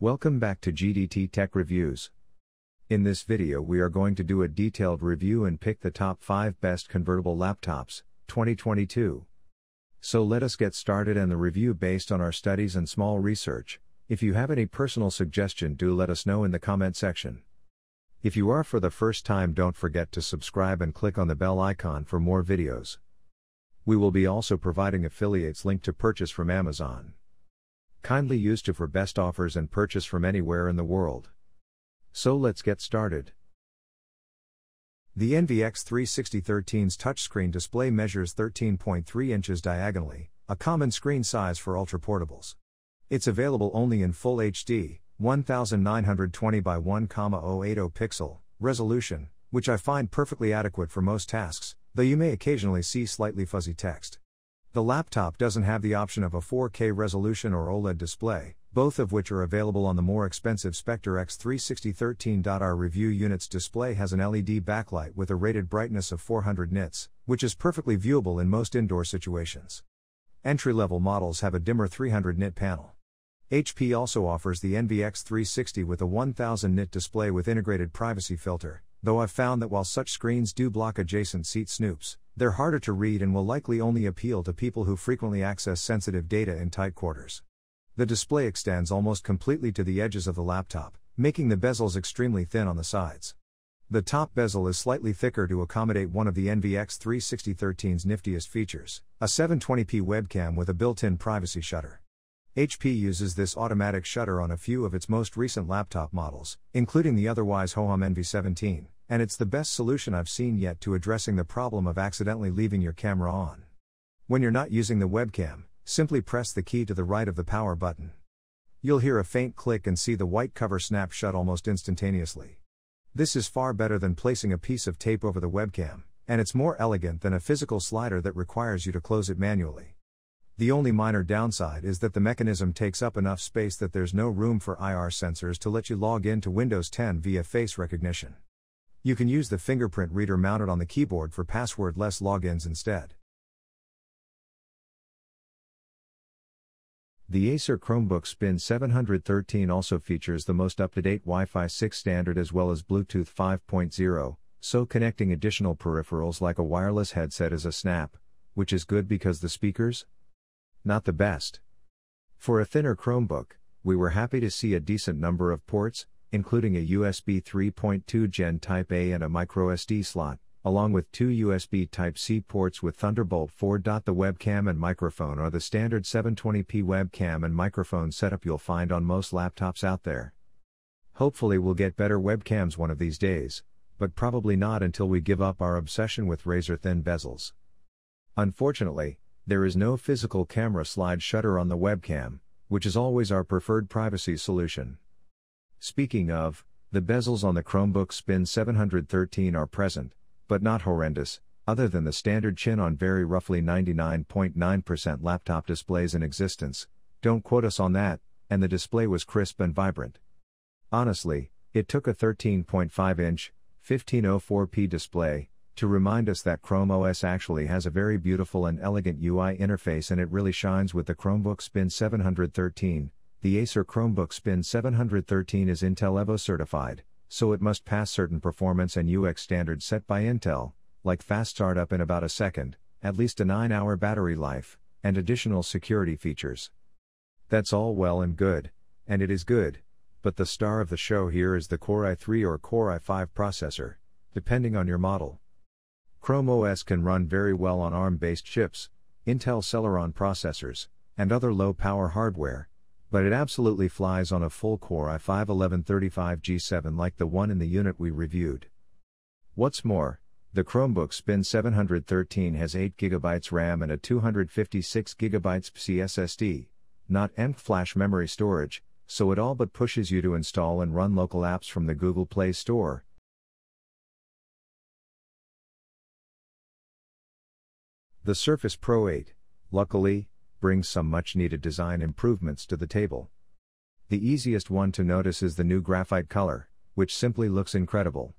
Welcome back to GDT Tech Reviews. In this video we are going to do a detailed review and pick the top 5 best convertible laptops, 2022. So let us get started and the review based on our studies and small research. If you have any personal suggestion, do let us know in the comment section. If you are for the first time, don't forget to subscribe and click on the bell icon for more videos. We will be also providing affiliates link to purchase from Amazon. Kindly use to for best offers and purchase from anywhere in the world. So let's get started. The NVX 36013's touchscreen display measures 13.3 inches diagonally, a common screen size for ultra-portables. It's available only in Full HD, 1920 by 1080 pixel resolution, which I find perfectly adequate for most tasks, though you may occasionally see slightly fuzzy text. The laptop doesn't have the option of a 4K resolution or OLED display, both of which are available on the more expensive SPECTRE X36013. Our review unit's display has an LED backlight with a rated brightness of 400 nits, which is perfectly viewable in most indoor situations. Entry-level models have a dimmer 300 nit panel. HP also offers the NVX 360 with a 1000 nit display with integrated privacy filter, though I've found that while such screens do block adjacent seat snoops, they're harder to read and will likely only appeal to people who frequently access sensitive data in tight quarters. The display extends almost completely to the edges of the laptop, making the bezels extremely thin on the sides. The top bezel is slightly thicker to accommodate one of the NVX 36013's niftiest features, a 720p webcam with a built-in privacy shutter. HP uses this automatic shutter on a few of its most recent laptop models, including the otherwise ho-hum NV17, and it's the best solution I've seen yet to addressing the problem of accidentally leaving your camera on. When you're not using the webcam, simply press the key to the right of the power button. You'll hear a faint click and see the white cover snap shut almost instantaneously. This is far better than placing a piece of tape over the webcam, and it's more elegant than a physical slider that requires you to close it manually. The only minor downside is that the mechanism takes up enough space that there's no room for IR sensors to let you log in to Windows 10 via face recognition. You can use the fingerprint reader mounted on the keyboard for password-less logins instead. The ACER Chromebook Spin 713 also features the most up-to-date Wi-Fi 6 standard as well as Bluetooth 5.0, so connecting additional peripherals like a wireless headset is a snap, which is good because the speakers? Not the best. For a thinner Chromebook, we were happy to see a decent number of ports, including a USB 3.2 Gen Type A and a microSD slot, along with 2 USB Type-C ports with Thunderbolt 4. The webcam and microphone are the standard 720p webcam and microphone setup you'll find on most laptops out there. Hopefully we'll get better webcams one of these days, but probably not until we give up our obsession with razor-thin bezels. Unfortunately, there is no physical camera slide shutter on the webcam, which is always our preferred privacy solution. Speaking of, the bezels on the Chromebook Spin 713 are present, but not horrendous, other than the standard chin on very roughly 99.9% laptop displays in existence. Don't quote us on that, and the display was crisp and vibrant. Honestly, it took a 13.5-inch, 1504p display to remind us that Chrome OS actually has a very beautiful and elegant UI interface, and it really shines with the Chromebook Spin 713. The ACER Chromebook Spin 713 is Intel Evo certified, so it must pass certain performance and UX standards set by Intel, like fast startup in about a second, at least a 9-hour battery life, and additional security features. That's all well and good, and it is good, but the star of the show here is the Core i3 or Core i5 processor, depending on your model. Chrome OS can run very well on ARM-based chips, Intel Celeron processors, and other low-power hardware, but it absolutely flies on a full Core i5 1135G7 like the one in the unit we reviewed. What's more, the Chromebook Spin 713 has 8GB RAM and a 256GB PCI SSD, not EMP flash memory storage, so it all but pushes you to install and run local apps from the Google Play Store. The Surface Pro 8, luckily, brings some much-needed design improvements to the table. The easiest one to notice is the new graphite color, which simply looks incredible.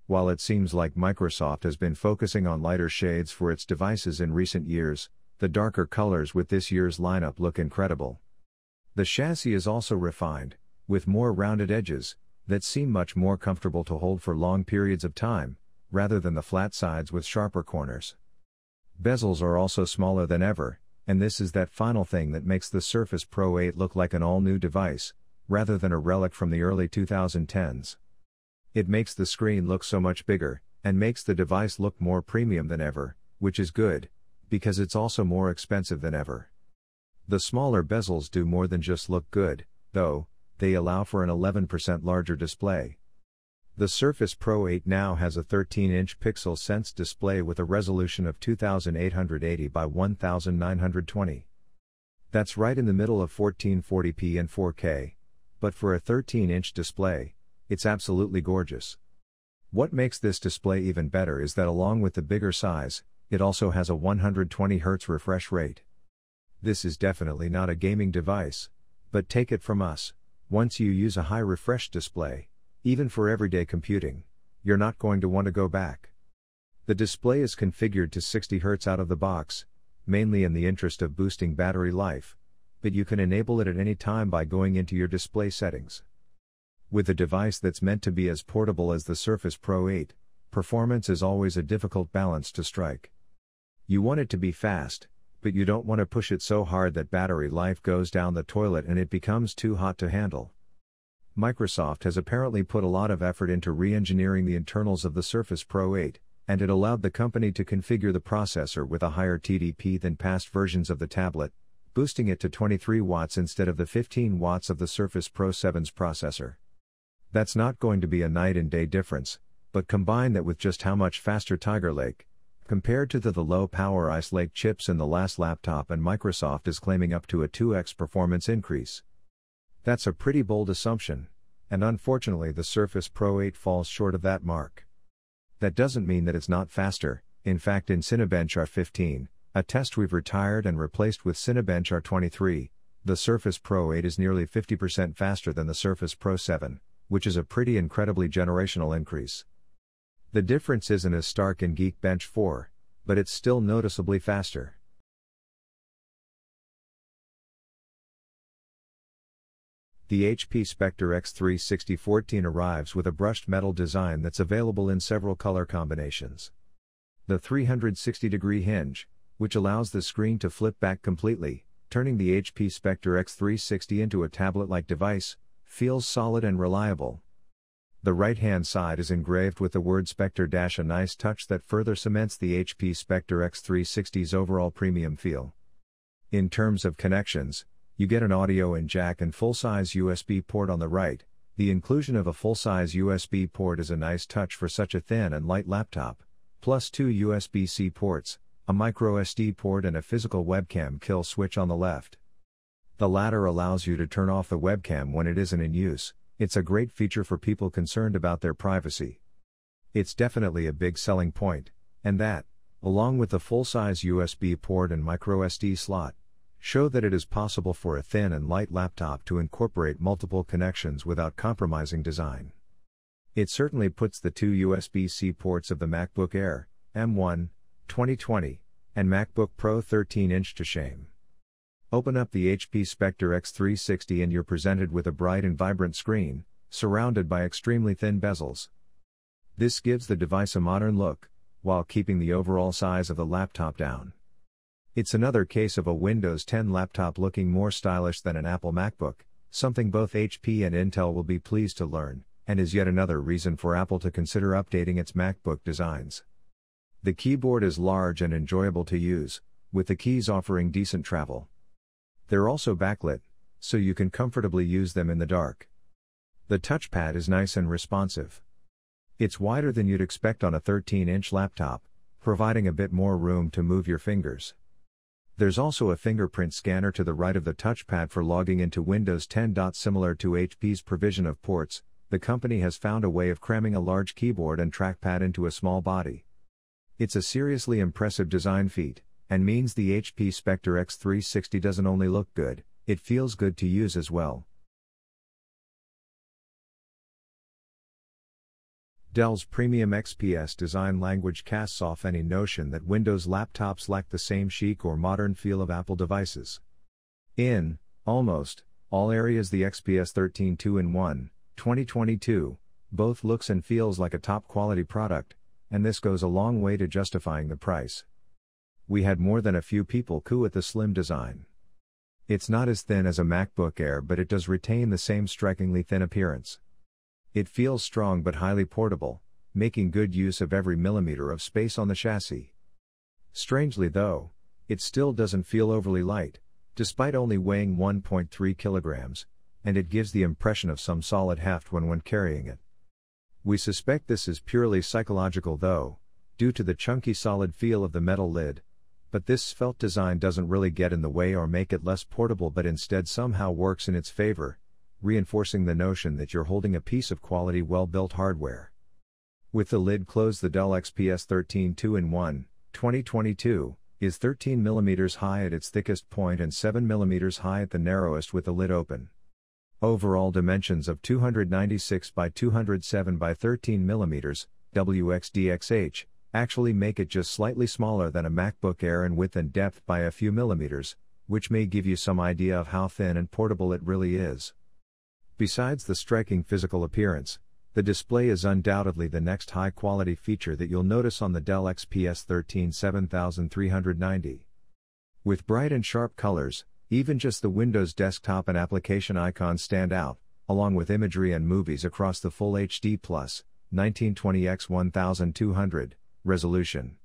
While it seems like Microsoft has been focusing on lighter shades for its devices in recent years, the darker colors with this year's lineup look incredible. The chassis is also refined, with more rounded edges, that seem much more comfortable to hold for long periods of time, rather than the flat sides with sharper corners. Bezels are also smaller than ever, and this is that final thing that makes the Surface Pro 8 look like an all-new device, rather than a relic from the early 2010s. It makes the screen look so much bigger, and makes the device look more premium than ever, which is good, because it's also more expensive than ever. The smaller bezels do more than just look good, though. They allow for an 11% larger display. The Surface Pro 8 now has a 13-inch Pixel Sense display with a resolution of 2880 by 1920. That's right in the middle of 1440p and 4K, but for a 13-inch display, it's absolutely gorgeous. What makes this display even better is that along with the bigger size, it also has a 120Hz refresh rate. This is definitely not a gaming device, but take it from us. Once you use a high refresh display, even for everyday computing, you're not going to want to go back. The display is configured to 60 Hz out of the box, mainly in the interest of boosting battery life, but you can enable it at any time by going into your display settings. With a device that's meant to be as portable as the Surface Pro 8, performance is always a difficult balance to strike. You want it to be fast, but you don't want to push it so hard that battery life goes down the toilet and it becomes too hot to handle. Microsoft has apparently put a lot of effort into re-engineering the internals of the Surface Pro 8, and it allowed the company to configure the processor with a higher TDP than past versions of the tablet, boosting it to 23 watts instead of the 15 watts of the Surface Pro 7's processor. That's not going to be a night and day difference, but combine that with just how much faster Tiger Lake, compared to the low-power Ice Lake chips in the last laptop, and Microsoft is claiming up to a 2x performance increase. That's a pretty bold assumption, and unfortunately the Surface Pro 8 falls short of that mark. That doesn't mean that it's not faster. In fact, in Cinebench R15, a test we've retired and replaced with Cinebench R23, the Surface Pro 8 is nearly 50% faster than the Surface Pro 7, which is a pretty incredibly generational increase. The difference isn't as stark in Geekbench 4, but it's still noticeably faster. The HP Spectre X360 14 arrives with a brushed metal design that's available in several color combinations. The 360-degree hinge, which allows the screen to flip back completely, turning the HP Spectre X360 into a tablet-like device, feels solid and reliable. The right-hand side is engraved with the word Spectre - a nice touch that further cements the HP Spectre X360's overall premium feel. In terms of connections, you get an audio in jack and full-size USB port on the right. The inclusion of a full-size USB port is a nice touch for such a thin and light laptop, plus 2 USB-C ports, a microSD port and a physical webcam kill switch on the left. The latter allows you to turn off the webcam when it isn't in use. It's a great feature for people concerned about their privacy. It's definitely a big selling point, and that, along with the full-size USB port and microSD slot, show that it is possible for a thin and light laptop to incorporate multiple connections without compromising design. It certainly puts the 2 USB-C ports of the MacBook Air, M1, 2020, and MacBook Pro 13-inch to shame. Open up the HP Spectre X360 and you're presented with a bright and vibrant screen, surrounded by extremely thin bezels. This gives the device a modern look, while keeping the overall size of the laptop down. It's another case of a Windows 10 laptop looking more stylish than an Apple MacBook, something both HP and Intel will be pleased to learn, and is yet another reason for Apple to consider updating its MacBook designs. The keyboard is large and enjoyable to use, with the keys offering decent travel. They're also backlit, so you can comfortably use them in the dark. The touchpad is nice and responsive. It's wider than you'd expect on a 13-inch laptop, providing a bit more room to move your fingers. There's also a fingerprint scanner to the right of the touchpad for logging into Windows 10. Similar to HP's provision of ports, the company has found a way of cramming a large keyboard and trackpad into a small body. It's a seriously impressive design feat, and means the HP Spectre X360 doesn't only look good, it feels good to use as well. Dell's premium XPS design language casts off any notion that Windows laptops lack the same chic or modern feel of Apple devices. In, almost, All areas the XPS 13 2-in-1, 2022, both looks and feels like a top quality product, and this goes a long way to justifying the price. We had more than a few people coo at the slim design. It's not as thin as a MacBook Air, but it does retain the same strikingly thin appearance. It feels strong but highly portable, making good use of every millimeter of space on the chassis. Strangely though, it still doesn't feel overly light, despite only weighing 1.3 kilograms, and it gives the impression of some solid heft when carrying it. We suspect this is purely psychological though, due to the chunky solid feel of the metal lid, but this felt design doesn't really get in the way or make it less portable, but instead somehow works in its favor, reinforcing the notion that you're holding a piece of quality well-built hardware. With the lid closed, the DELL XPS 13 2-in-1, 2022, is 13 mm high at its thickest point and 7 mm high at the narrowest with the lid open. Overall dimensions of 296 by 207 by 13 mm, WXDXH, actually make it just slightly smaller than a MacBook Air in width and depth by a few millimeters, which may give you some idea of how thin and portable it really is. Besides the striking physical appearance, the display is undoubtedly the next high-quality feature that you'll notice on the DELL XPS 13 7390. With bright and sharp colors, even just the Windows desktop and application icons stand out, along with imagery and movies across the Full HD+ 1920x 1200 resolution.